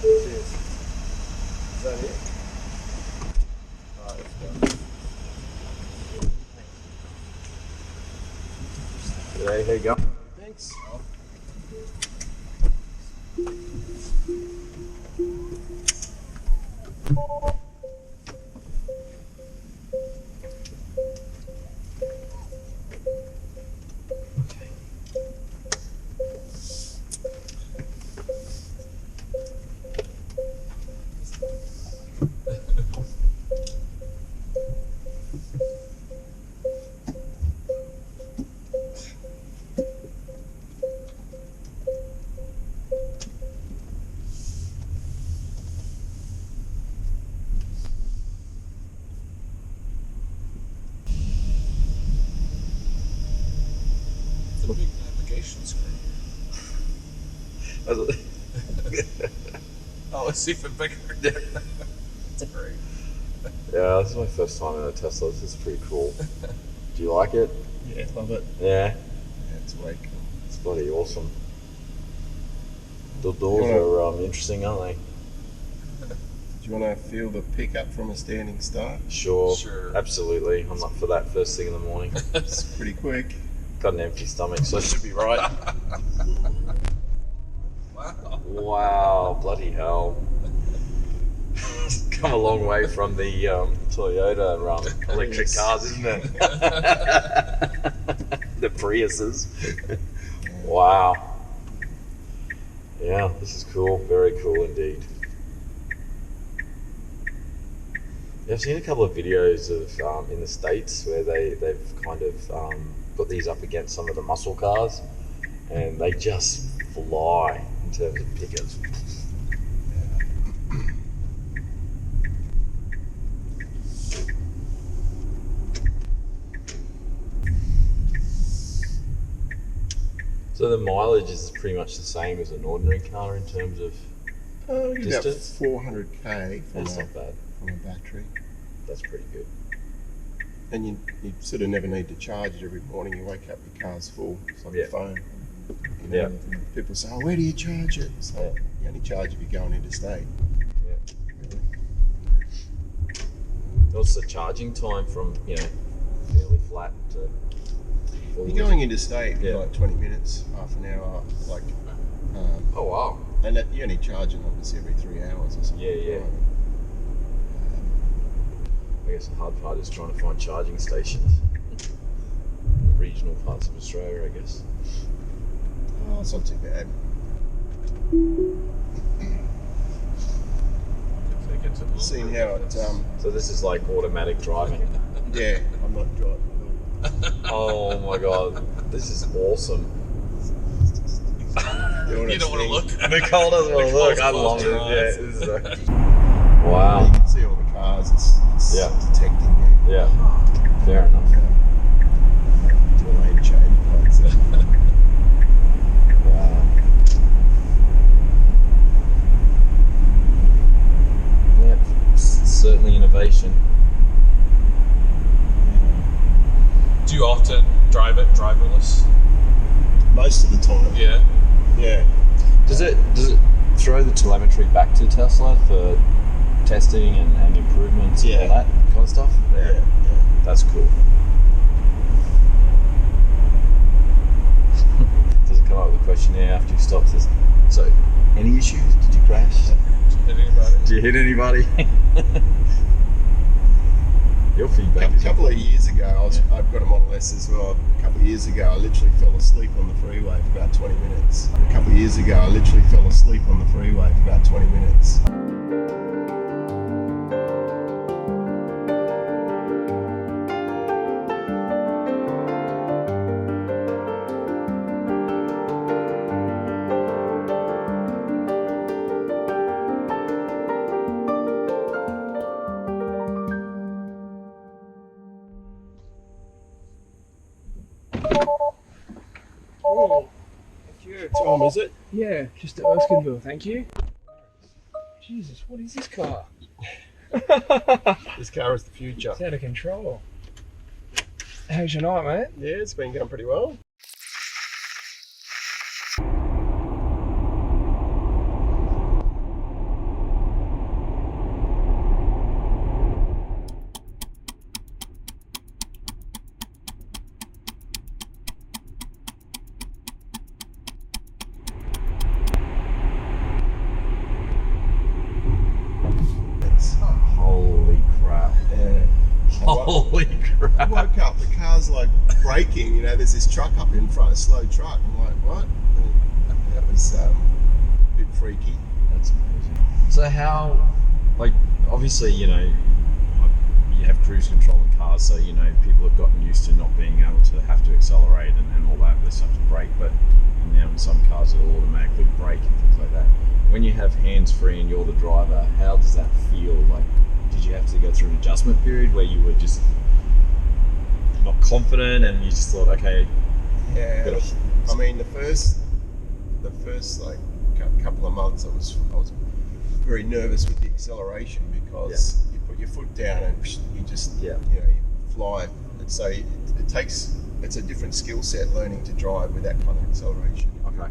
Cheers. Is that it? Alright, let's go. There you go. Thanks. It's a big navigation screen. Oh, it's even bigger. It's great. Yeah, this is my first time in a Tesla. This is pretty cool. Do you like it? Yeah, love it. Yeah. Yeah, it's way cool. It's bloody awesome. The doors are interesting, aren't they? Do you want to feel the pickup from a standing start? Sure. Sure. Absolutely. I'm up for that first thing in the morning. It's pretty quick. Got an empty stomach, so it should be right. Wow. Wow, bloody hell. It's come a long way from the Toyota electric cars, isn't it? The Priuses. Wow. Yeah, this is cool. Very cool indeed. Yeah, I've seen a couple of videos of in the States where they've kind of put these up against some of the muscle cars, and they just fly in terms of pickups. So the mileage is pretty much the same as an ordinary car in terms of distance? About 400k from That's not bad. a battery. That's pretty good. And you sort of never need to charge it every morning. You wake up, your car's full. It's like a phone. You know, people say, "Oh, where do you charge it?" So you only charge if you're going interstate. Yeah. What's the charging time from, fairly flat to full? You're going interstate in Yeah. like 20 minutes, half an hour, like. Oh wow. And that, you only charge it obviously every 3 hours or something. Yeah. I guess the hard part is trying to find charging stations in the regional parts of Australia, I guess. Oh, it's not too bad. Seeing how it, So this is like automatic driving. yeah, I'm not driving. Oh my god, this is awesome. You don't want to look. Nicole doesn't want to look. I love it. Nice. Yeah, this is You wow. can see all the cars. It's Yeah. detecting you. Yeah, fair enough. Do a lane change. Like so. Wow. Yeah, certainly innovation. Do Do you often drive it driverless? Most of the time. Yeah. Yeah. Does it throw the telemetry back to Tesla for testing and improvements and all that kind of stuff? Yeah. That's cool. Does it come up with a questionnaire after you stop? Says, so, any issues? Did you crash? Hit anybody? Did you hit anybody? Your feedback A couple of years ago, I've got a Model S as well. A couple of years ago, I literally fell asleep on the freeway for about 20 minutes. A couple of years ago, I literally fell asleep on the freeway for about 20 minutes. Oh, thank you. Tom, is it? Yeah, just at Erskineville, thank you. Jesus, what is this car? This car is the future. It's out of control. How's your night, mate? Yeah, it's been going pretty well. Holy crap. Yeah. Holy I crap. woke up, the car's like braking, there's this truck up in front, a slow truck. I'm like, what? And that was a bit freaky. That's amazing. So how, obviously, you have cruise control in cars, so, people have gotten used to not being able to have to accelerate and all that, they just have to brake, but now in some cars it'll automatically brake and things like that. When you have hands-free and you're the driver, how does that feel? Did you have to go through an adjustment period where you were just not confident and you just thought, okay, Yeah, gotta- I mean the first couple of months I was very nervous with the acceleration because you put your foot down and you just you fly, and so it's a different skill set learning to drive with that kind of acceleration. okay,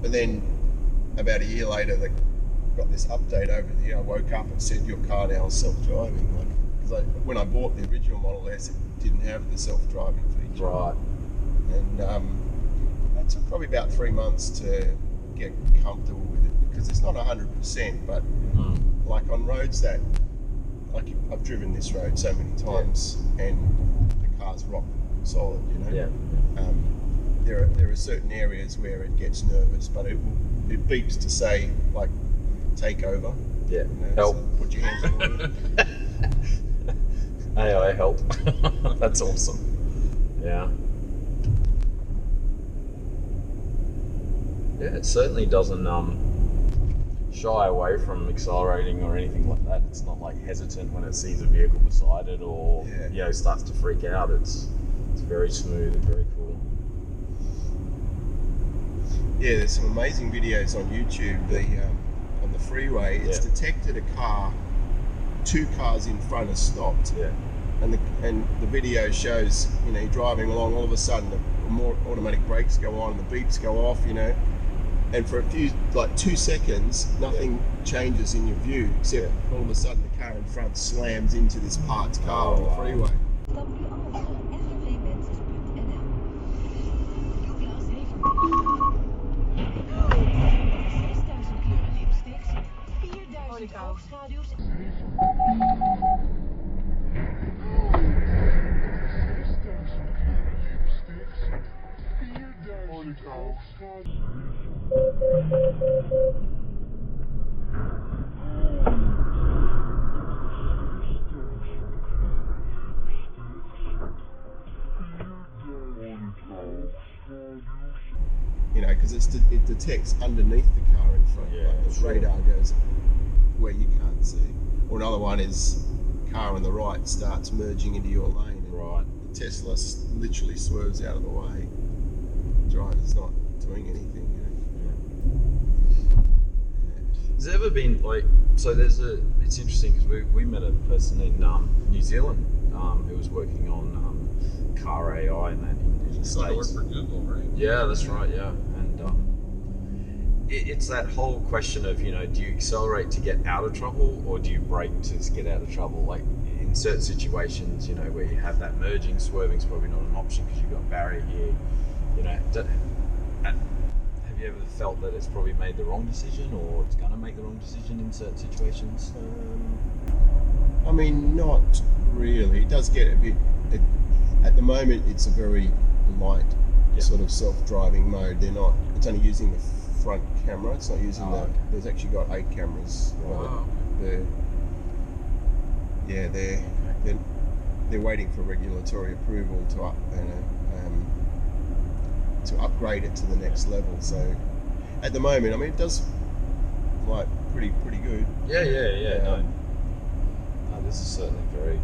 But then about a year later they got this update over the year. I woke up and said your car now is self-driving, because when I bought the original Model S it didn't have the self-driving feature. right, And that took probably about 3 months to get comfortable with it, because it's not 100%, but like on roads that, I've driven this road so many times and the car's rock solid, There are certain areas where it gets nervous, but it beeps to say take over. yeah, So help. put your hands on it. AI help. That's awesome. Yeah. Yeah, it certainly doesn't shy away from accelerating or anything like that. It's not hesitant when it sees a vehicle beside it or starts to freak out. It's very smooth and very cool. Yeah, there's some amazing videos on YouTube. On the freeway, it's detected a car, 2 cars in front have stopped. Yeah. And the video shows, you're driving along, all of a sudden the more automatic brakes go on, the beeps go off, and for a few, 2 seconds, nothing changes in your view, except all of a sudden the car in front slams into this parked car on the freeway. Because it detects underneath the car in front. The radar goes where you can't see. Or another one is car on the right starts merging into your lane. Right. The Tesla literally swerves out of the way. The driver's not doing anything. Has there ever been it's interesting because we met a person in New Zealand who was working on car AI and that in the You still work States. for Google, right? Yeah, that's right. Yeah, and it's that whole question of, you know, do you accelerate to get out of trouble or do you brake to get out of trouble? Like in certain situations, you know, where you have that merging, swerving's probably not an option because you've got a barrier here. You know, have you ever felt that it's probably made the wrong decision or it's going to make the wrong decision in certain situations? I mean, not really. It does get a bit. At the moment, it's a very light sort of self-driving mode. They're not. It's only using the front camera. It's not using the. Okay. There's actually got 8 cameras. Wow. They're waiting for regulatory approval to upgrade it to the next level. So, at the moment, I mean, it does like pretty good. No, this is certainly very.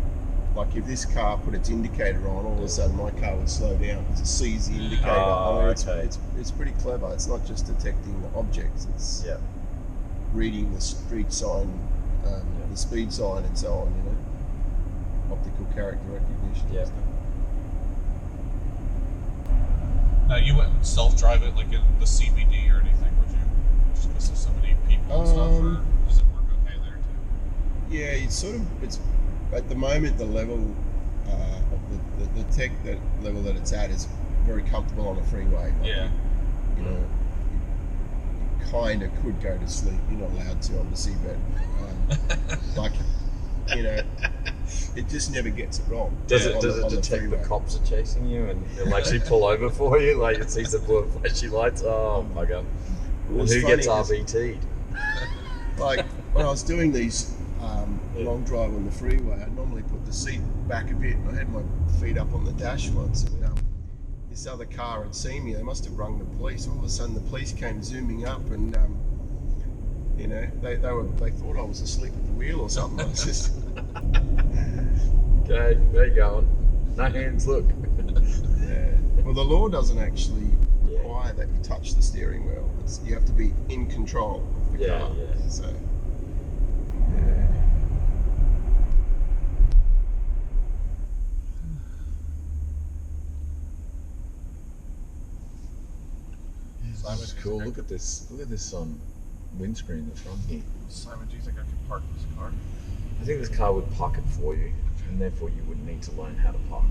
Like if this car put its indicator on, all of a sudden my car would slow down because it sees the indicator. Oh, I mean, okay. it's pretty clever. It's not just detecting the objects; it's reading the street sign, the speed sign, and so on. You know, optical character recognition. Yeah. And stuff. Now you wouldn't self-drive it like in the CBD or anything, would you? Just because there's so many people and stuff, or does it work okay there too? Yeah, it's at the moment the level of the tech level that it's at is very comfortable on a freeway. Like, you know, you kind of could go to sleep. You're not allowed to, obviously, but like, you know, it just never gets it wrong. Does on it detect the freeway. cops are chasing you and it'll actually pull over for you? Like it sees the blue flashy lights. Oh my god! Well, And it's who funny gets 'cause, RBT'd? like when I was doing these long drive on the freeway, I'd normally put the seat back a bit and I had my feet up on the dash once, and this other car had seen me. They must have rung the police. All of a sudden the police came zooming up and you know, they thought I was asleep at the wheel or something. I was just Okay, there you going. No hands, look. yeah. Well, the law doesn't actually require that you touch the steering wheel. You have to be in control of the car. Yeah. So Simon, That's do you cool. think Look at this windscreen in the front here. Simon, do you think I could park this car? I think this car would park it for you, and therefore you would need to learn how to park.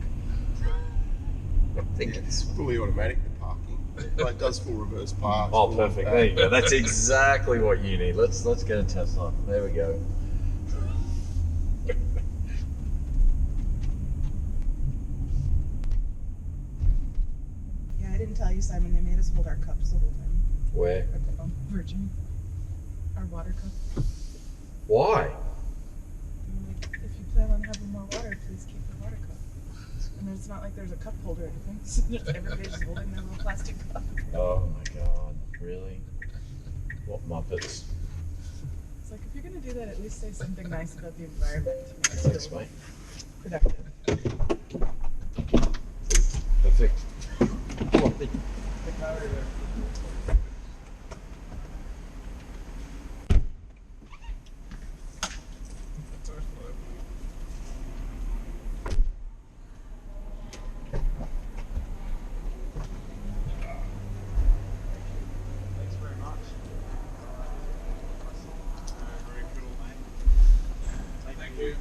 I think it's fully automatic, the parking. Like, it does full reverse park. Oh, perfect. There you go. That's exactly what you need. Let's get a Tesla. There we go. Yeah, I didn't tell you, Simon. They made us hold our cups the whole time. Where? Virgin. Our water cup. Why? Like, if you plan on having more water, please keep the water cup. And it's not like there's a cup holder or anything. So everybody's just holding their little plastic cup. Oh my god. Really? What Muppets? It's like, if you're going to do that, at least say something nice about the environment. Thanks, Still mate. Productive. Perfect. Thanks very much. Very cool, mate. Thank you.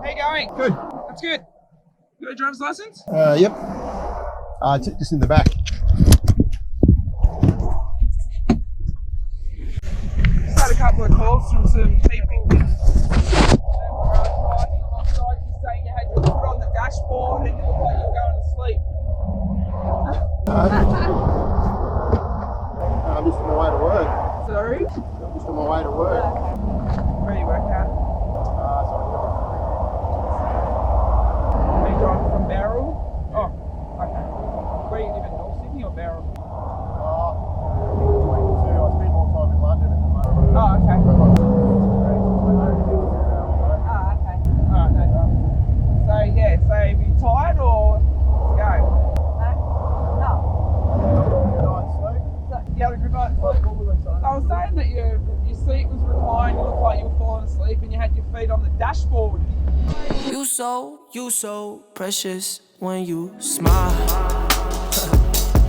How you going? Good. That's good. You got a driver's license? Yep. Just in the back. Just had a couple of calls from some people. way to work. Where do you work at? Are you driving from Barrel? Oh, okay. Where you live in North Sydney or Barrel? I spend more time in London at the moment. Oh, okay. Alright, no problem. So yeah, so are you tired or let's go? You had a good night's sleep? I was saying that your seat was reclined, you looked like you were falling asleep and you had your feet on the dashboard. You so precious when you smile.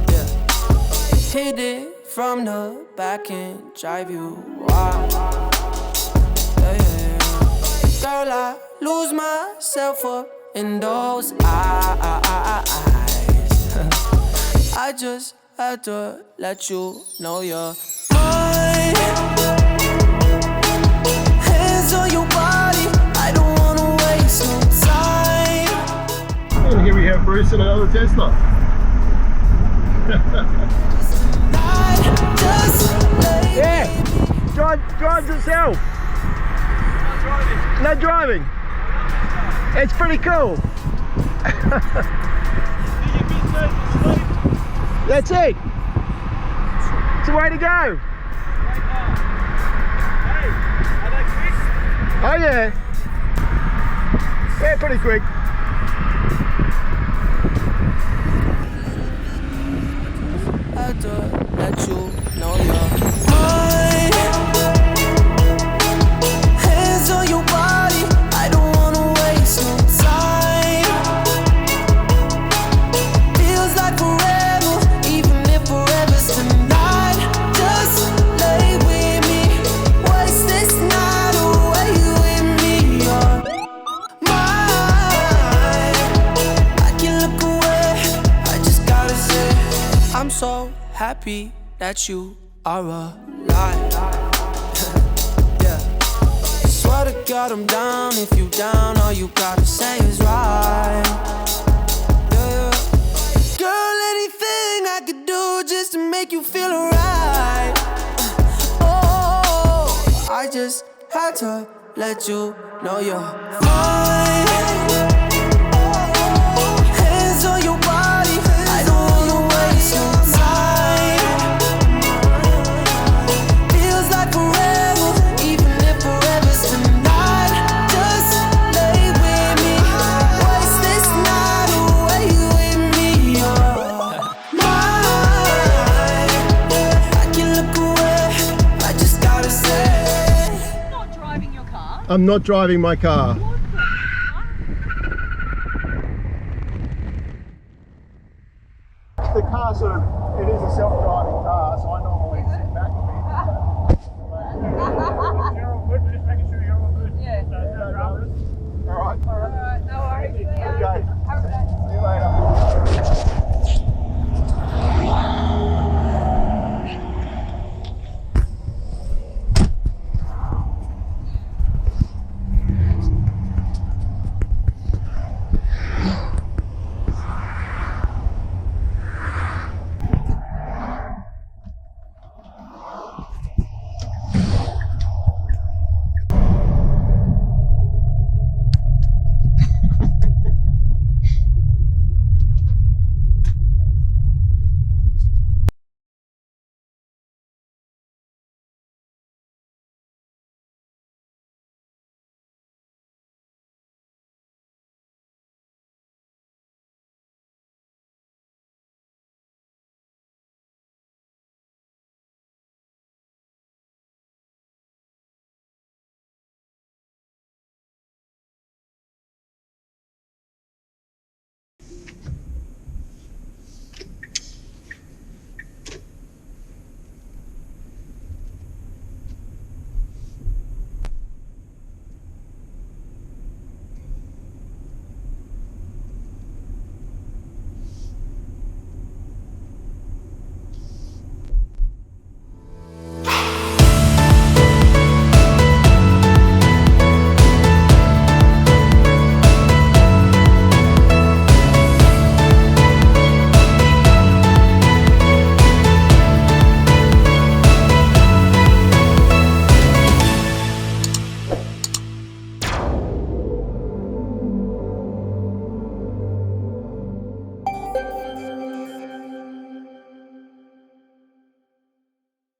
Yeah. Hit it from the back and drive you wild. Yeah. Girl, I lose myself up in those eyes. I just had to let you know you're mine. Hands on your body, I don't wanna waste no time. And here we have Bruce in another Tesla. Yeah, drives itself. No driving. It's pretty cool. That's it. It's the way to go. Oh yeah. Yeah, pretty quick. I had to let you know you're mine. Hands on your body, I don't wanna waste no time. Feels like forever, even if forever's tonight. Just lay with me, waste this night away with me. You're mine. I can look away, I just gotta say I'm so happy that you are alive. Yeah. Swear to God I'm down. If you down, all you gotta say is right. Yeah. Girl, anything I could do just to make you feel alright. Oh, I just had to let you know you're mine. Hands on your body, I don't wanna waste no time. Feels like forever, even if forever's tonight. Just lay with me, waste this night away with me. You're mine. I can look away, I just gotta say. Not driving your car. I'm not driving my car. The car it is a self-driving car, so I